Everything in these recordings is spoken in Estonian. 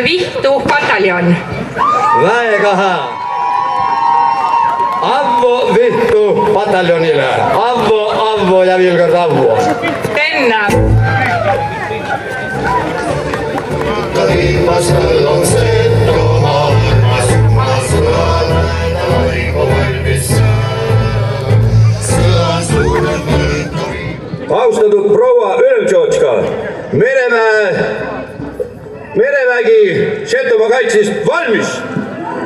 Vihtu pataljon. Väga hea. Avvo Vihtu pataljonile. Avvo ja veel kord Avvo. Tenna. Viimasel on Setomaa armas, ma sõan aina laigu valmis. Sõan suurem võlgari. Austatud proua Ülemtšotška, Merevägi Setomaa kaitsist valmis.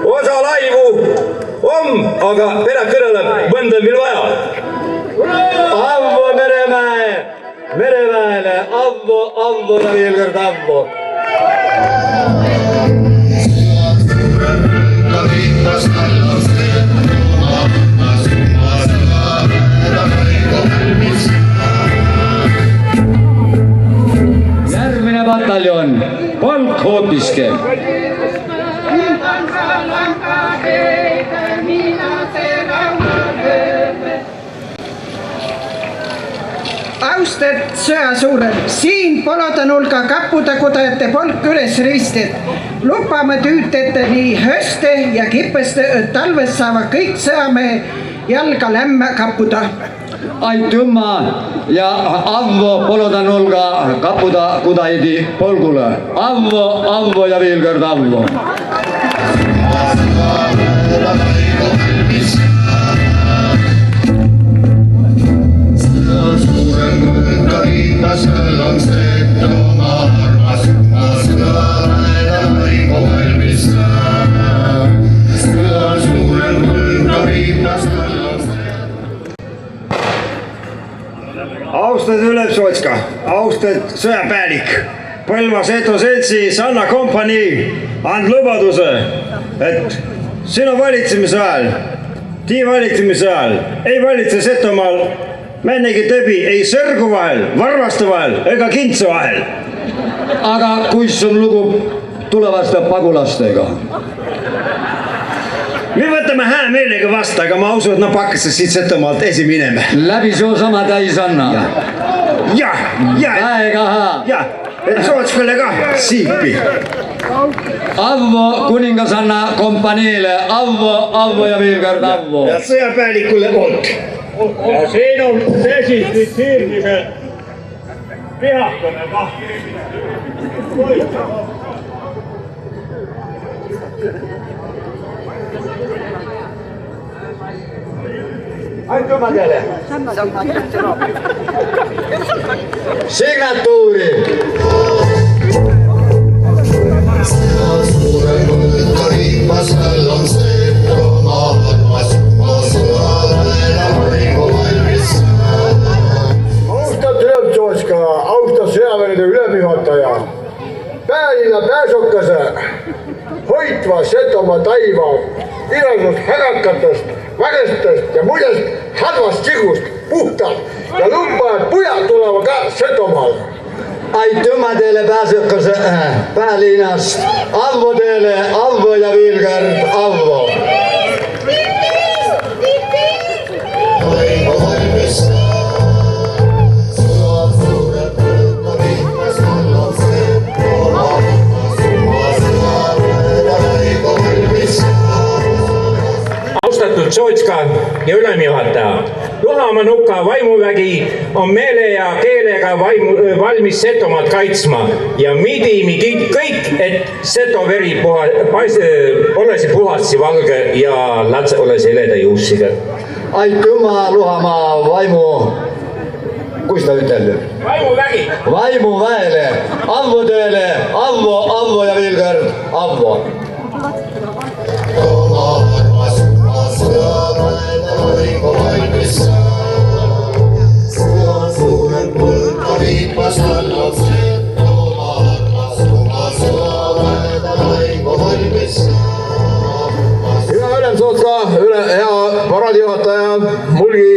Osa laivu on, aga pered kõneleb, mõnda on veel vaja. Avvo Mereväele, Avvo ja veel kord Avvo. Järgmine pataljon, polk Hoopiske. Austet sõjasuured, siin Polodanulga kappude kudajate polk üles ristet. Lupame tüütete nii höste ja kipeste, et talves saavad kõik sõjamehe jalga lämme kappuda. Aitüma ja Avvo Polodanulga kappuda kudaidi polgule. Avvo ja veel kord Avvo. Viimasel on Setomaa armas, ma sõan aina laigu valmis. Sõan suurem võlgari, viimasel on Austatud Ülemtšotška, austatud sõjapäällik, Põlva Seto seltsi Sanna kompanii and lubaduse, et sinu valitsemise ajal, tii valitsemise ajal ei valitse Setomaal männegi tõbi ei sõrgu vahel, varvaste vahel ega kintsu vahel. Aga kuis on lugu tulevaste pagulastega? Me võtame hää meelega vasta, aga ma usun, et nad pakkasid siit Setomaalt esimineme. Läbi soo sama täis anna. Jah. Väga hea. Jah, et Sootskõle ka siipi. Avvo kuningasanna kompaniile, Avvo ja veel kord Avvo. Ja sõjapäällikule Ott. Ja siin on desinfitseerimise pihakene kahti. Aitüma teile. Signatuuri. Sõan suurem võlgari, viimasel on Setomaa armas, ma sõan aina laigu valmis. Austatud Ülemtšotška, austatud sõjaväelide ülemjuhataja, Päälinna pääsokase hoitva Setomaa taiva igasugust hägakatest, vägestest ja muidest halvast sigust puhtalt ja lumpajad pujad tuleva ka Setomaal. Aitüma teile pääsokase Päälinnast, Avvo teile, Avvo ja veel kord Avvo. Laigu valmis. Sõan suurem võlgari, viimasel on Setomaa armas, ma sõan aina laigu valmis. Austatud Tšotška ja ülemjuhataja, Luhamanuka vaimuvägi on meele ja keelega valmis Setomaad kaitsma ja midimi kõik, et Seto veri olesi puhasti valge ja latse olesi heleda juussiga. Aitüma Luhamaa vaimu, kus ta ütelnud? Vaimuvägi! Vaimuväele, Avvo teile, Avvo ja veel kord Avvo. Setomaa armas, ma sõan aina laigu valmis. Sõan suurem võlgari, viimasel on Setomaa armas, ma sõan aina laigu valmis. Hea Ülemtšotška, hea paraadijuhataja, Mulgi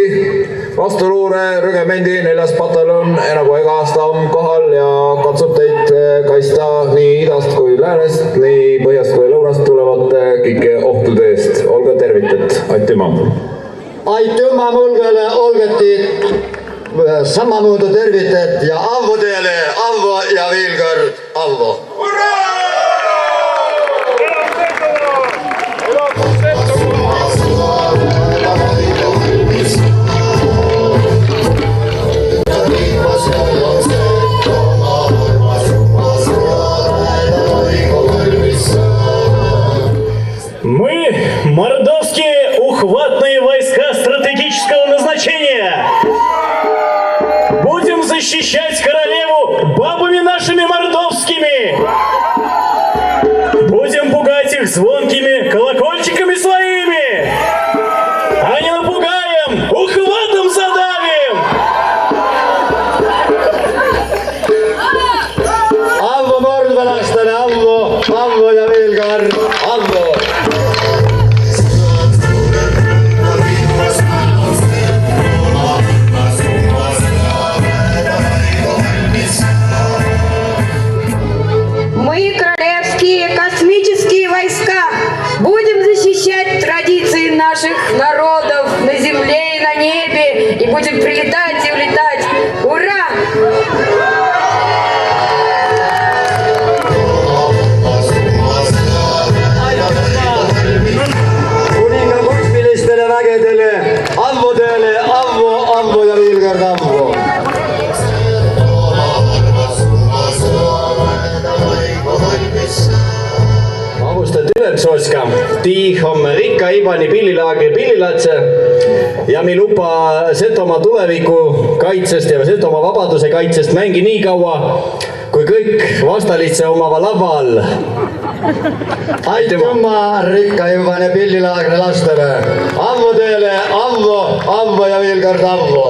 vastuluure rügemendi 4. pataljon enam kui iga aasta on kohal ja katsub teid kaitsta nii idast kui läänest, nii põhjast kui lõunast tulevate kõike ohtude eest. Olge tervited. Aitüma. Aitüma mulgele, olgeti samamoodi tervited ja Avvo teile, Avvo ja veel kord Avvo. Hurraa! и будем прилетать и улетать. Ура! kuninga kosmilistele vägedele, Avvodele, Avvo ja veel kord Avvo. Avustajad Ülemsootska, tiihom rikka Ivani pillilaagri pillilatse ja mi luba Setomaa tuleviku kaitsest ja Setomaa vabaduse kaitsest mängi nii kaua, kui kõik vastalitse omava lava all. Aitüma rikka Ivani pillilaagri lastele, Avvodele, Avvo ja veel kord Avvo.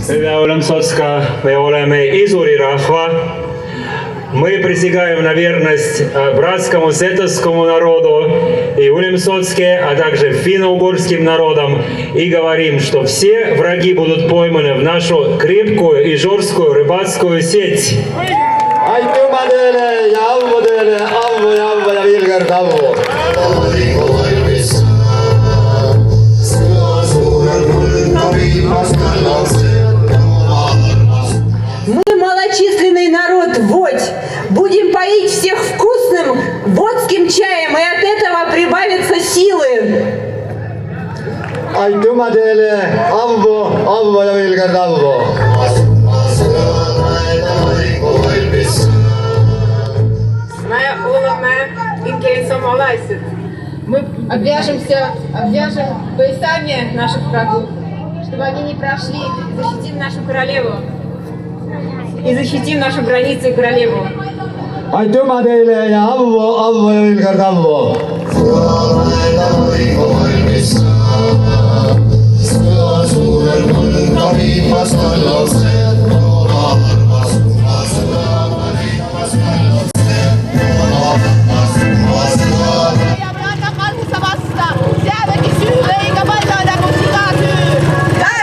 Святая Улемсотска, мы oleme Изури Рахва. Мы присягаем на верность братскому сетовскому народу и Улемсотске, а также финно-угорским народам и говорим, что все враги будут пойманы в нашу крепкую и жесткую рыбацкую сеть. Aitüma teile ja Avvo teile, Avvo ja veel kord Avvo. Мы малочисленный народ Водь. Будем поить всех вкусным водским чаем, и от этого прибавятся силы. Aitüma teile, Avvo ja veel kord Avvo. Мы oleme ингельсомалайсид. Мы обвяжем поясами наших врагов, чтобы они не прошли. Защитим нашу королеву. И защитим нашу границу и королеву. Aitüma teile ja Avvo ja veel kord Avvo.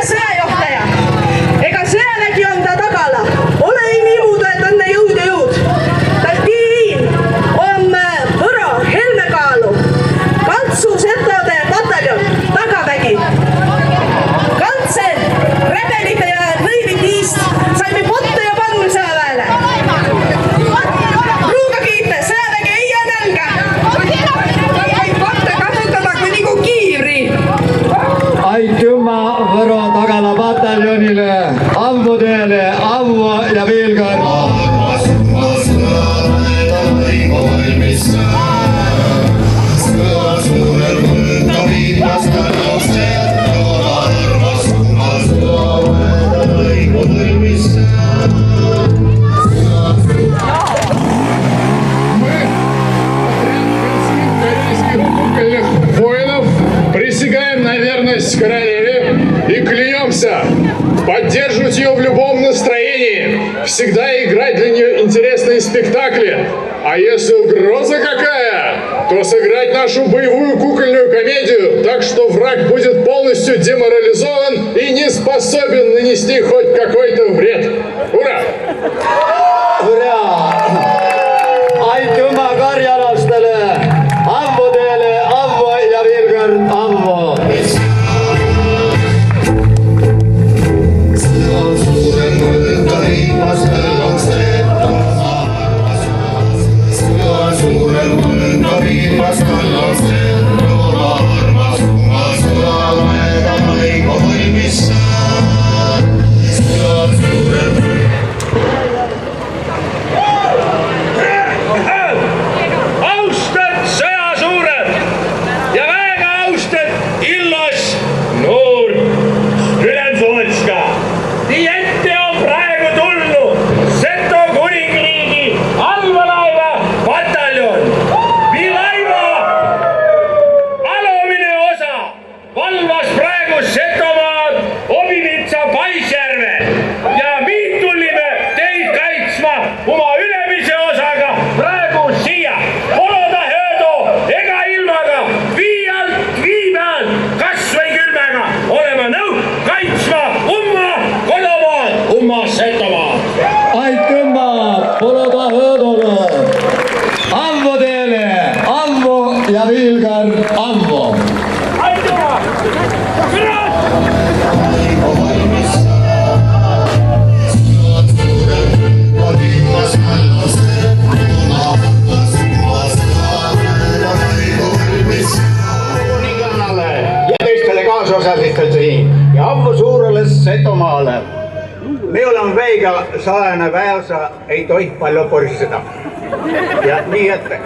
Sõjajuhtaja, ega sõjavägi on ta tagala. Ole nii imuda, et on jõud. Taltiin on võro helmekaalu. Kantsu setode pataljon, tagavägi. Kantsed, rebelide ja lõivitiist saime potte ja pannu sõjaväele. Ruuga kiite, sõjavägi ei jää nälga. Vaid potte kasutada kui nagu kiivri. Aitüma Võro tagala pataljonile, Avvo teile, Avvo ja veel kord. Воинов присягаем на верность королеве и клянемся поддерживать ее в любом настроении, всегда играть для нее интересные спектакли, а если угроза какая, то сыграть нашу боевую кукольную комедию, так что враг будет полностью деморализован и не способен нанести хоть какой-то вред. Ура! Hurraa! Aitüma karjalastele, Avvo teile, Avvo ja veel kord Avvo. Kaasosalistele siin ja Ammu suurele Setomaale. Me oleme veiga salajane väärsa, ei tohi palju poristada. Ja nii ette.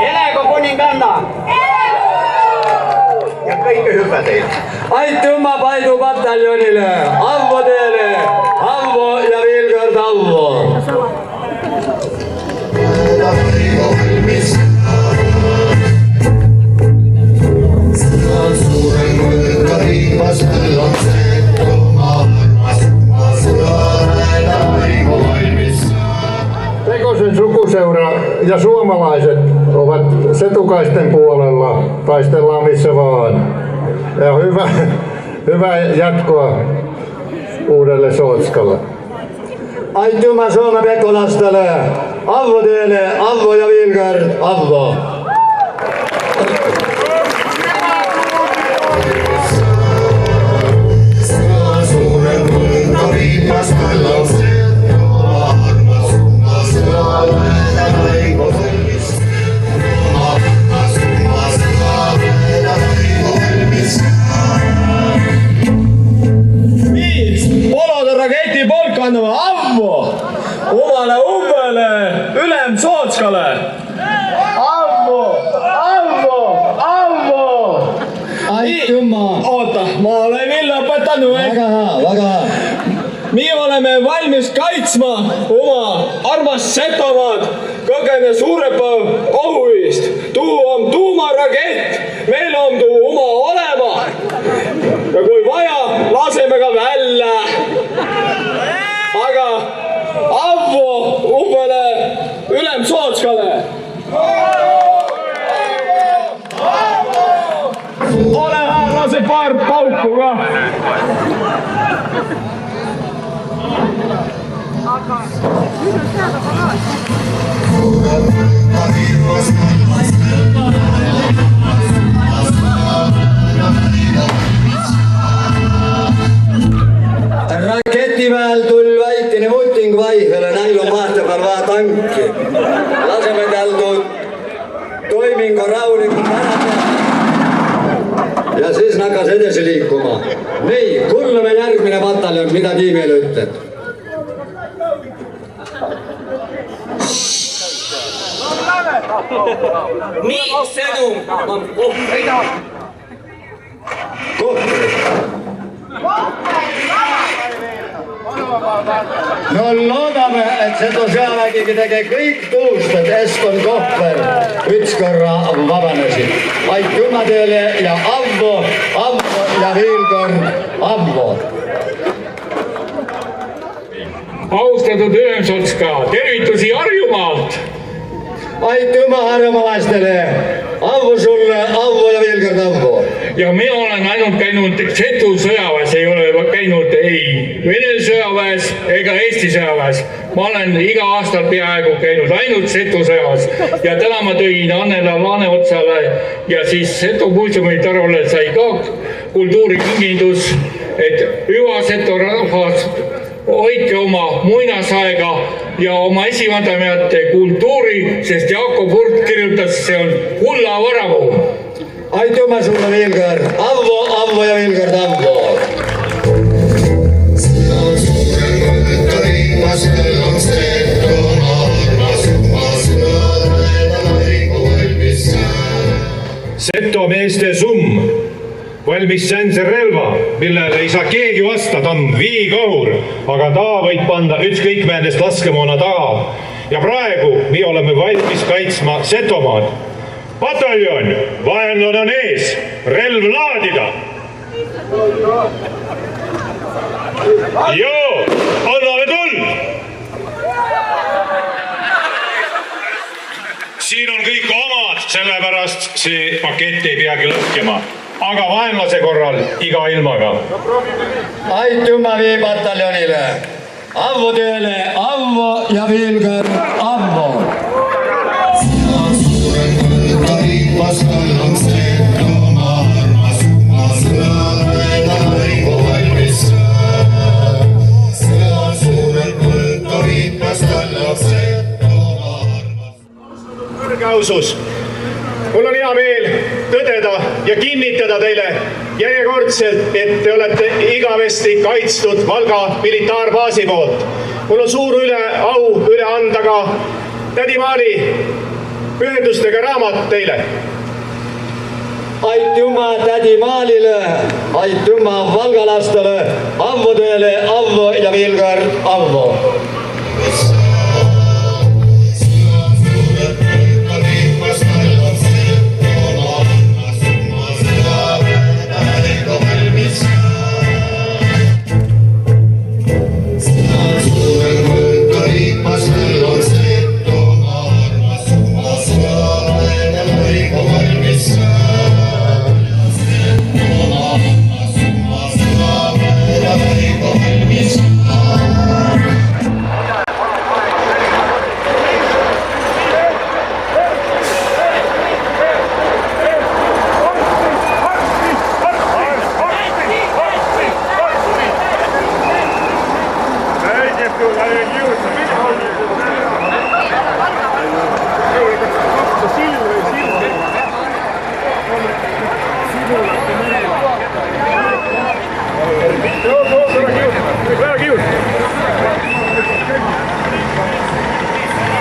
Elego kuninganna! Ja kõike hüppe teile. Aitüma Paidu pataljonile, Ammu teile, Ammu ja veel kord Ammu. Pekosen sukuseura ja suomalaiset ovat setukaisten puolella. Taistellaan missä vaan. Ja hyvää jatkoa uudelle Sootskalle. Aitüma Soome pekolastele, Ammu teile, Ammu ja veel kord Ammu. Ammu omale umbele ülem Sootskale. Ammu, Ammu, Ammu. Aitüma. Oota, ma olen veel lõpetanud. Väga hea. Me oleme valmis kaitsma oma armast Setomaad kõige suurema ohu eest. Tuu on tuumarakett, meil on tuu oma olema. Ja kui vaja, laseme ka välja. Aga Ammu umbele ülem Sootskale. Ole hea, lase paar pauku ka. Raketiväel tuli väikene muting vaihele, näil on mahtja peal vaja tanki. Laseme tal toimingu rahulikult ära teha. Ja siis nakkas edasi liikuma. Nii, kuulame järgmine pataljon, mida tiimile ütled. Nii sõnum on kohvrida. No loodame, et Seto sõjavägigi tegi kõik tuust, et Eston Kohver ükskõrra vabanesid. Aitüma teile ja Ammu ja veel kord Ammu. Austatud Ülemsotska, tervitusi Harjumaalt! Aitüma harjumalaistele, Ammu sulle, Ammu ja veel kord Ammu. Ja mina olen ainult käinud Setu sõjaväes, ei ole käinud ei Vene sõjaväes ega Eesti sõjaväes. Ma olen iga aastal peaaegu käinud ainult Setu sõjaväes ja täna ma tõin Annela Laaneotsale ja siis Setu muuseumi Tarole sai ka kultuurikingindus, et hüva Setu rahvas hoidke oma muinasaega ja oma esivanemate kultuuri, sest Jakob Hurt kirjutas, see on kullavaramu. Aitüma sulle veel kord, Ammu ja veel kord Ammu. Seto meeste summ valmis säänse relva, millele ei saa keegi vastu, ta on viikahur, aga ta võib panna ükskõik nendest laskemoona taga. Ja praegu me oleme valmis kaitsma Setomaad. Pataljon, vaenlane on ees, relv laadida. Joo, anname tuld! Siin on kõik omad, sellepärast see pakett ei peagi lõhkema. Aga vaenlase korral iga ilmaga. Aitüma viipataljonile, Ammu teile, Ammu ja veel kord Ammu. õigeussus. Mul on hea meel tõdeda ja kinnitada teile järjekordselt, et te olete igavesti kaitstud Valga militaarbaasi poolt. Mul on suur au üle anda ka tädi Maali pühendustega raamat teile. Aitüma tädi Maalile, aitüma valgalastele, Avvo teile, Avvo ja veel kord Avvo.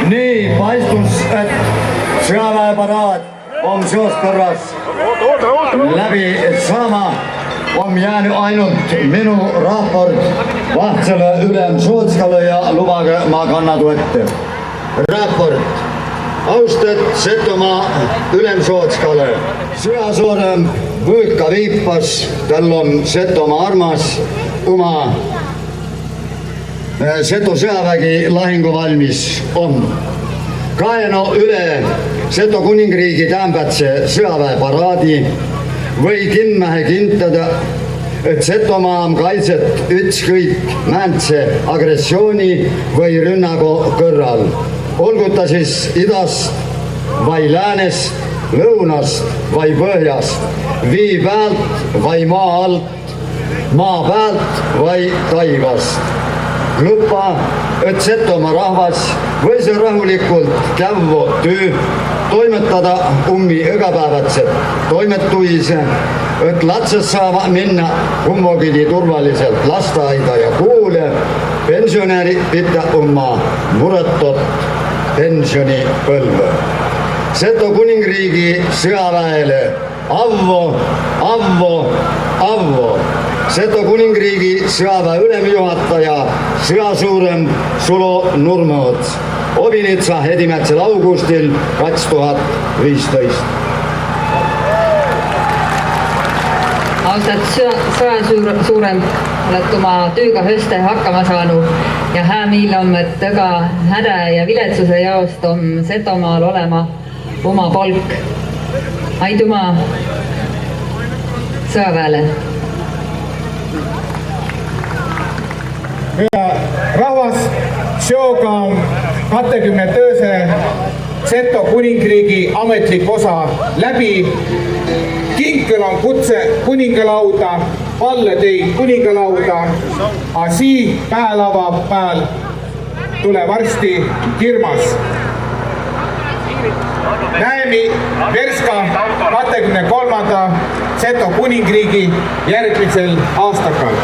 Nii, paistus, et sõjaväeparaad on seoskorras läbi saama, on jäänud ainult minu raport vahtsele ülem Sootskale ja lubage ma kannadu ette. Raport. Austet Setomaa ülem Sootskale. Sõjasoorem Võõka Viipas, tal on Setomaa armas, oma Seto sõjavägi lahinguvalmis on. Kaeno üle Seto kuningriigi tämbatse sõjaväeparaadi või kinmähe kintada, et Setomaa on kaitset ükskõik mäntse agressiooni või rünnagu kõrral. Olgu ta siis idast vai läänest, lõunast vai põhjast, vii pealt vai maa alt, maa pealt vai taivast. Lupa, et Setomaa rahvas võis rahulikult käivu töö toimetada ummi igapäevatsed toimetuise, et lapsed saavad minna kummogidi turvaliselt lasteaida ja koole, pensionärid pidada oma muretot pensionipõlve. Seto kuningriigi sõjaväele Avvo, Avvo, Avvo. Seto kuningriigi sõjaväe ülemjuhataja, sõjasuurem Sulo Nurmeots, Obinitsa 1. augustil 2015. Austatud sõjasuurem, oled oma tööga höste hakkama saanud ja hää miil on, et tõga hädä ja viletsuse jaost on Setomaal olema oma polk. Aitüma sõjaväele. Rahvas seoga 20 tööse Seto kuningriigi ametlik osa läbi. Kinkel on kutse kuningalauda, Palle tõi kuningalauda, asi päälava pääl tule varsti kirmas. Näemi Verska 23. Seto kuningriigi järgmisel aastakal.